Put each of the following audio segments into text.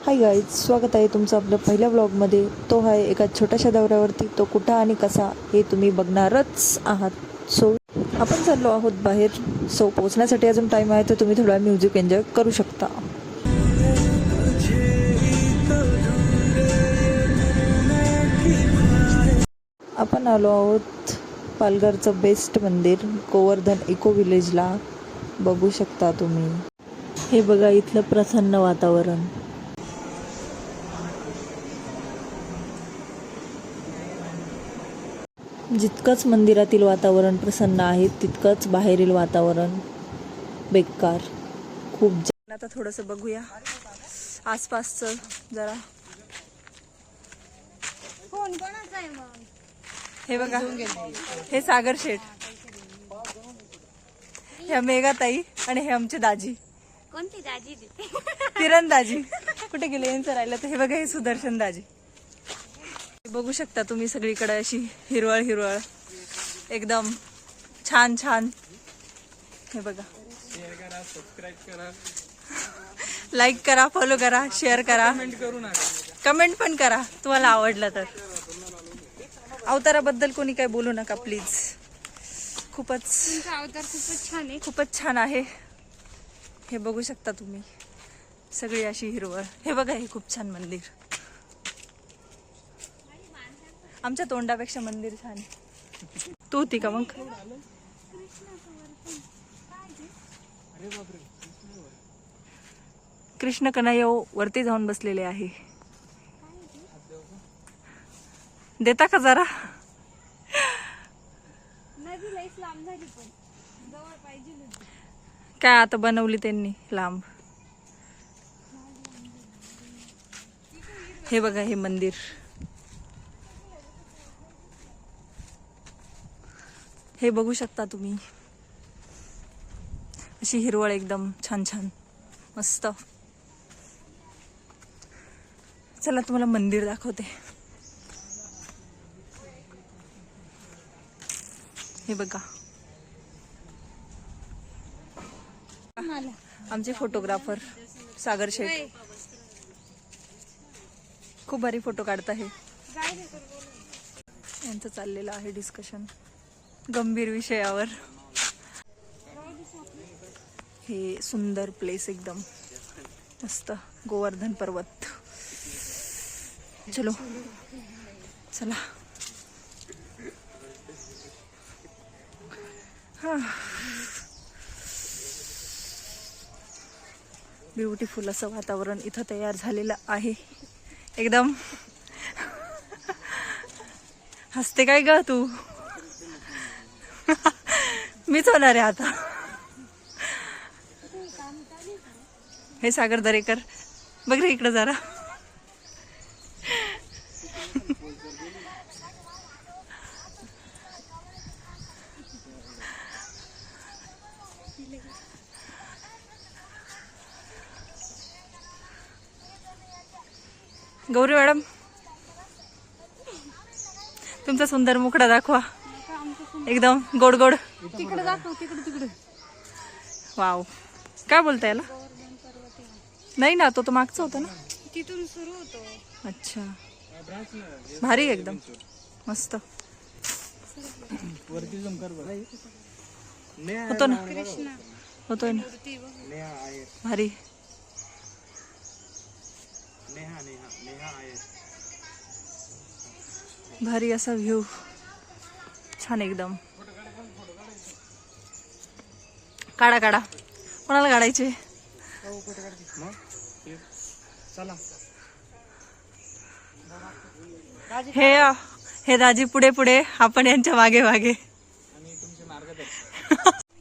Hi guys, स्वागत आहे तुमचं आपल्या पहिल्या व्लॉगमध्ये. तो आहे एका छोट्याशा दौऱ्यावरती. तो कुठं आणि कसा हे तुम्ही बघणारच आहात. सो आपण चाललो आहोत बाहेर. सो पोहोचण्यासाठी अजून टाईम आहे, तर तुम्ही थोडा म्युझिक एन्जॉय करू शकता. आपण आलो आहोत पालघरचं बेस्ट मंदिर गोवर्धन इको विलेजला. बघू शकता तुम्ही. हे बघा इथलं प्रसन्न वातावरण. जितकंच मंदिरातील वातावरण प्रसन्न आहे, तितकंच बाहेरील वातावरण बेकार. खूप आता थोडंसं बघूया आसपासचं जरा. हे बघा, हे सागर शेठ, ह्या मेघाताई आणि हे आमचे दाजी. कोणती दाजी? किरण दाजी कुठे गेले? यांचं राहिलं. तर हे बघा, हे सुदर्शन दाजी. बघू शकता तुम्ही सगळीकडे अशी हिरवळ हिरवळ, एकदम छान छान. हे बघा, सबस्क्राईब करा, लाईक करा, फॉलो करा, शेअर करा, कमेंट पण करा तुम्हाला आवडलं तर. अवताराबद्दल कोणी काय बोलू नका प्लीज. खूपच अवतार खूपच छान आहे, खूपच छान आहे. हे बघू शकता तुम्ही सगळी अशी हिरवळ. हे बघा, हे खूप छान मंदिर. आमच्या तोंडापेक्षा मंदिर छान. तू होती का मग? कृष्ण कन्हैया वरती जाऊन बसलेले आहे. देता का जरा? काय आता बनवली त्यांनी लांब. हे बघा, हे मंदिर. हे बघू शकता तुम्ही, अशी हिरवळ एकदम छान छान मस्त. चला तुम्हाला मंदिर दाखवते. हे बघा, आमचे फोटोग्राफर सागर शेठ खूप भारी फोटो काढत आहे. यांचं चाललेलं आहे डिस्कशन गंभीर विषयावर. हे सुंदर प्लेस एकदम मस्त, गोवर्धन पर्वत. चलो चला. ब्युटिफुल असं वातावरण इथं तयार झालेलं आहे एकदम. हसते काय ग तू? मीच होणार आहे आता. हे सागर दरेकर, बघ रे इकडं जरा. गौरी मॅडम, तुमचा सुंदर मुखडा दाखवा. एकदम गोड गोड. तिकडे दाखव, तिकडे. वाव, काय बोलता याला? नाही ना, तो मागचा होता ना, तिथून सुरू होतो. अच्छा, भारी एकदम मस्त होतो ना, होतोय ना, भारी. भारी असा व्ह्यू, छान एकदम. काढा काढा, कोणाला काढायचे? हे दाजी पुढे पुढे, आपण यांच्या मागे मागे.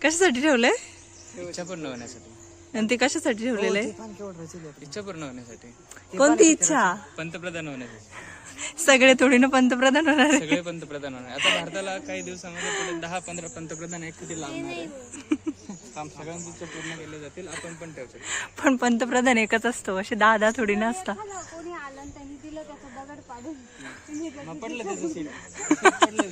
कशासाठी ठेवलंय? इच्छा पूर्ण होण्यासाठी. आणि ते कशासाठी ठेवलेलं आहे? इच्छा पूर्ण होण्यासाठी. कोणती इच्छा? पंतप्रधान होण्यासाठी. सगळे थोडी ना पंतप्रधान होणार आहे. सगळे पंतप्रधान होणार. आता भारताला काही दिवसामध्ये पुढे 10-15 पंतप्रधान एक लागणार आहे. काम सगळ्यांची इच्छा पूर्ण केले जातील, आपण पण ठेवू शकतो. पण पंतप्रधान एकच असतो, असे 10 थोडी ना असतात. कोणी आलं त्यांनी दिलं त्याचा दगड पाडून मग पडलं त्याचं सीट. पडलं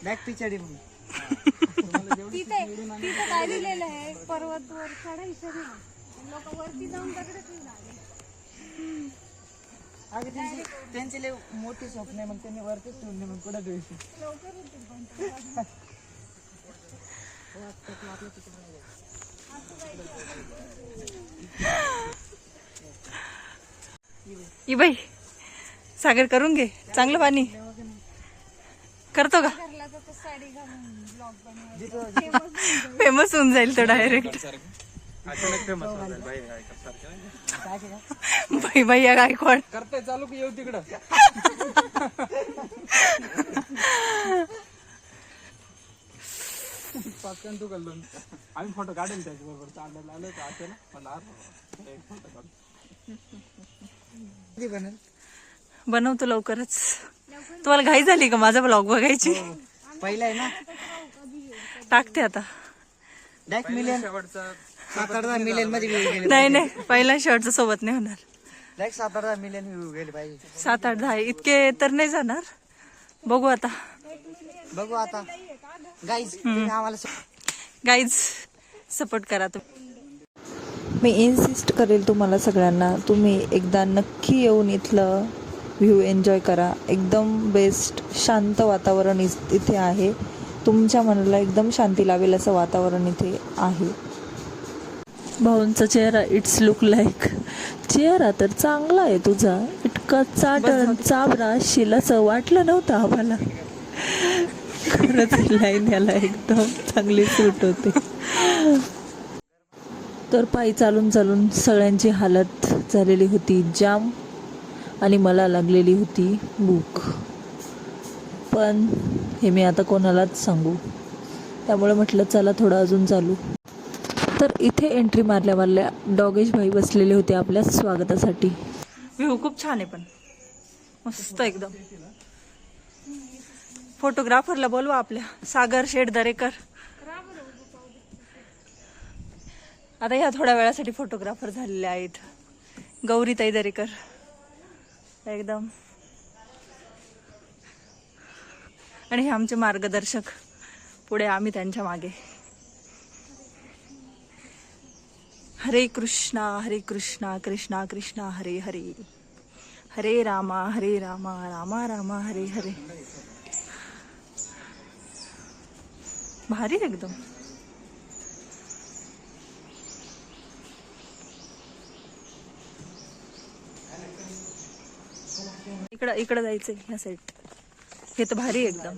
बॅक पिचडी तिथे तिथे काय लिहिलेलं आहे, पर्वत वर चढायचं नाही, लोक वरती जाऊन दगड घेऊन आले. त्यांची लय मोठी स्वप्न आहे, मग त्यांनी वरतीच ठेवली, मग कुठं द्यायची. लवकर होतील पण ई बाई सागर करून घे, चांगलं पाणी करतो का? घरला जातो साडी घालून ब्लॉग बनवायचा. फेमस होऊन जाईल तो डायरेक्ट. अचानक फेमस होणार बाई सारखं बाई बाई या गायकवाड करताय चालू की येऊ तिकडं. पाचकन तू कळलो आम्ही फोटो काढेल त्याच्याबरोबर चाललेलं आलो तर अचानक मला एक फोटो काढ. कधी बनेल? बनवतो लवकरच. तुम्हाला घाई झाली का माझा ब्लॉग बघायची? पहिला आहे ना, टाकते आता. डायरेक्ट मिलियन शेवटचा 7-8 मिलियन मध्ये व्ह्यू गेले. नाही नाही, पहिला शॉर्टच्या सोबत नाही होणार. डायरेक्ट 7-8 मिलियन व्ह्यू गेले पाहिजे. 7-8-10 इतके तर नाही जाणार. बघू आता. बघू आता. गाईज आम्हाला गाईज सपोर्ट करा तुम्ही. मी इन्सिस्ट करेल तुम्हाला सगळ्यांना, तुम्ही एकदा नक्की येऊन इथलं व्ह्यू एन्जॉय करा. एकदम बेस्ट शांत वातावरण इथे आहे. तुमच्या मनाला एकदम शांती लावेल असं वातावरण इथे आहे. भाऊंचा चेहरा इट्स लुक लाईक. चेहरा तर चांगला आहे तुझा, इतका चाटण चाबरा शिलाचं वाटलं नव्हतं आम्हाला. खरंच लाईन याला एकदम चांगली सूट होते. तर पायी चालून चालून सगळ्यांची हालत झालेली होती जाम आणि मला लागलेली होती भूक. पण हे मी आता कोणालाच सांगू, त्यामुळे म्हटलं चला थोडं अजून चालू. तर इथे एंट्री मारल्या डॉगेश भाई बसलेले होते आपल्या स्वागतासाठी. व्ह्यू खूप छान आहे, पण मस्त एकदम. फोटोग्राफरला बोलवा आपल्या, सागर शेठ दरेकर. आता ह्या थोड्या वेळासाठी फोटोग्राफर झालेले आहेत. गौरीताई दरेकर एकदम, आणि हे आमचे मार्गदर्शक. पुढे आम्ही त्यांच्या मागे. हरे कृष्णा कृष्णा कृष्णा हरे हरे, हरे रामा रामा रामा हरे हरे. भारी एकदम. इकडं जायचंय ह्या साईड. हे तर भारी एकदम.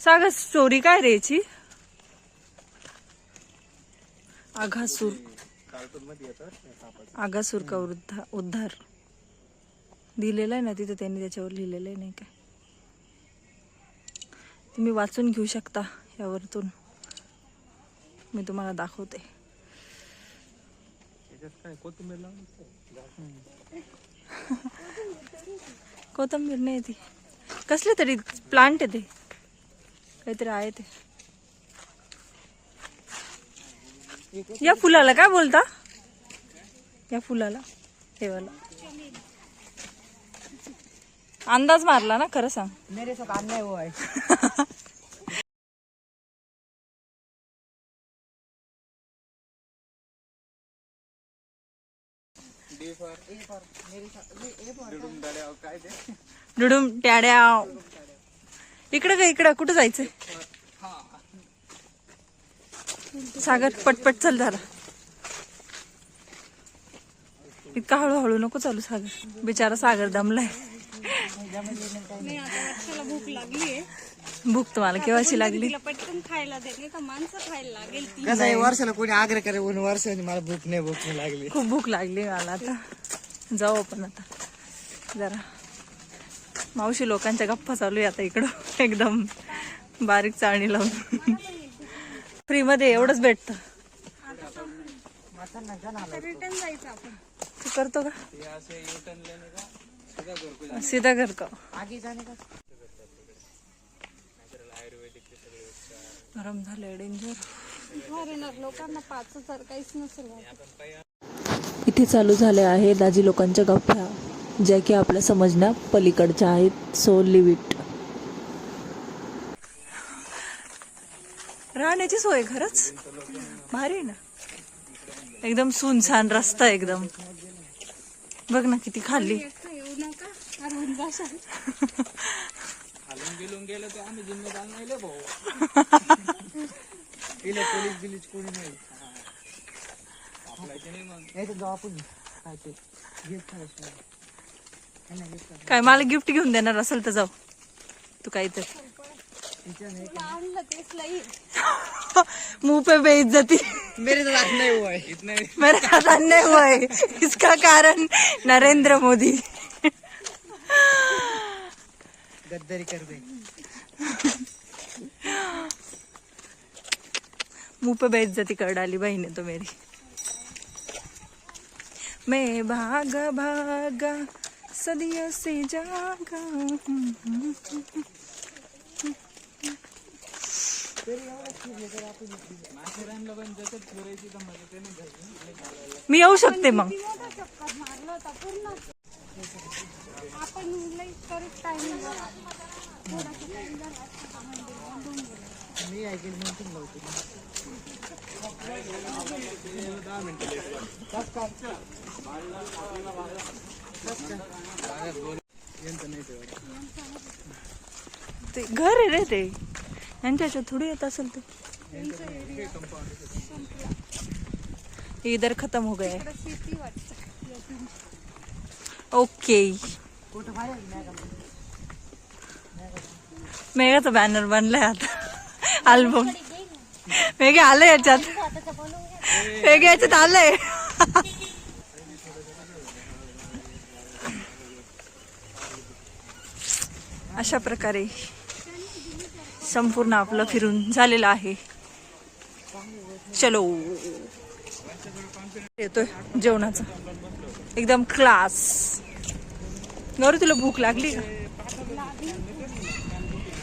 सागर स्टोरी काय रे याची? आगासूर का उद्धार दिलेला आहे ना तिथे, त्यांनी त्याच्यावर लिहिलेलं आहे नाही काय. तुम्ही वाचून घेऊ शकता यावरतून, मी तुम्हाला दाखवते. कोथिंबीर नाही ती, कसले तरी प्लांट आहे ते, काहीतरी आहे ते. या फुलाला काय बोलता? या फुलाला ठेवायला अंदाज मारला ना, खरं सांग. मेरे साथ अन्याय हुआ है. डुडुम ट्याड्या. इकडं काय, इकडं कुठं जायचंय? सागर पटपट चल जरा. इतका हळूहळू नको चालू सागर, बिचारा सागर दमलाय. नाही, आता वर्षाला भूक लागलीये. भूक तुम्हाला केव्हाची लागली? तिला पटकन खायला दे, नाही तर माणसं खायला लागेल ती. कसं आहे, वर्षाला कोणी आग्रह करे, वर्षाने मला भूक नाही लागली. खूप भूक लागली मला. आता जाऊ आपण आता जरा. मावशी लोकांच्या गप्पा चालू आहे आता इकडं, एकदम बारीक चाळणी लावून. फ्री मध्ये एवढंच भेटतं. रिटर्न जायचं आपण. तू करतो का? सीधा घर का? आगे जाणे का? गरम झालंय डेंजर. फॉरेनर लोकांना 5,000 काहीच नसेल. इथे चालू झाल्या आहे दाजी लोकांच्या गप्पा, ज्या की आपल्या समजण्या पलीकडच्या आहेत. So leave it. राहण्याची सोय खरंच भारी आहे ना. एकदम सुनसान रस्ता एकदम. बघ ना किती खाली. येऊ नका अरवून जाशाल. खालून गेलून गेलं तर आम्ही जिम्मेदार नाही ले भाऊ. इले पोलीस बिलीस कोणी नाही. आपल्याचे नाही मग. नाही तर जाऊ आपण काय ते गिफ्ट करायचं. काय मला गिफ्ट घेऊन देणार असेल तर जाऊ. तू काय तर तुला आणलं तेच लई. मुंह पे बेइज्जती. मेरे तो हाथ नहीं हुआ है. इतने मेरे हाथ नहीं हुआ है. इसका कारण नरेंद्र मोदी. गद्दारी कर दे. मुंह पे बेइज्जती कर डाली बहन ने तो मेरी. मैं भागा भागा सदियों से जागा. मी येऊ शकते मग. किती मोठा चक्कर मारला होता पूर्ण. आपण लई करीत टाइम थोडासा टाइम झाला असता मंदिर बंद होऊन गेलं. मी ऐकेल म्हणून लावतो. ते घर आहे रे ते. यांच्याच्या थोडी येत असेल ते. इधर खत्म हो गया है. इकडं शेती वाटतं. ओके. कुठं बाहेर नाही का? मेघाचा बॅनर बनलाय आता. अल्बम मेघे आलंय याच्यात. मेघे याच्यात आलंय. अशा प्रकारे संपूर्ण आपलं फिरून झालेलं आहे. चलो येतोय जेवणाचा एकदम क्लास. गौरी तुला भूक लागली का?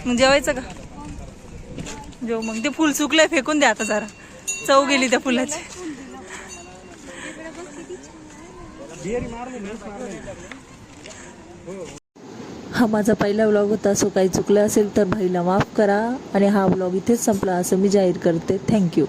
मग जेवायचं का? जेव मग. ते फुल सुकलंय फेकून दे आता जरा. चव गेली त्या फुलाची. हा माझा पहिला व्लॉग होता. सो काही चुकलं असेल तर भाईला माफ करा आणि हा व्लॉग इथेच संपला असं मी जाहीर करते. थँक्यू.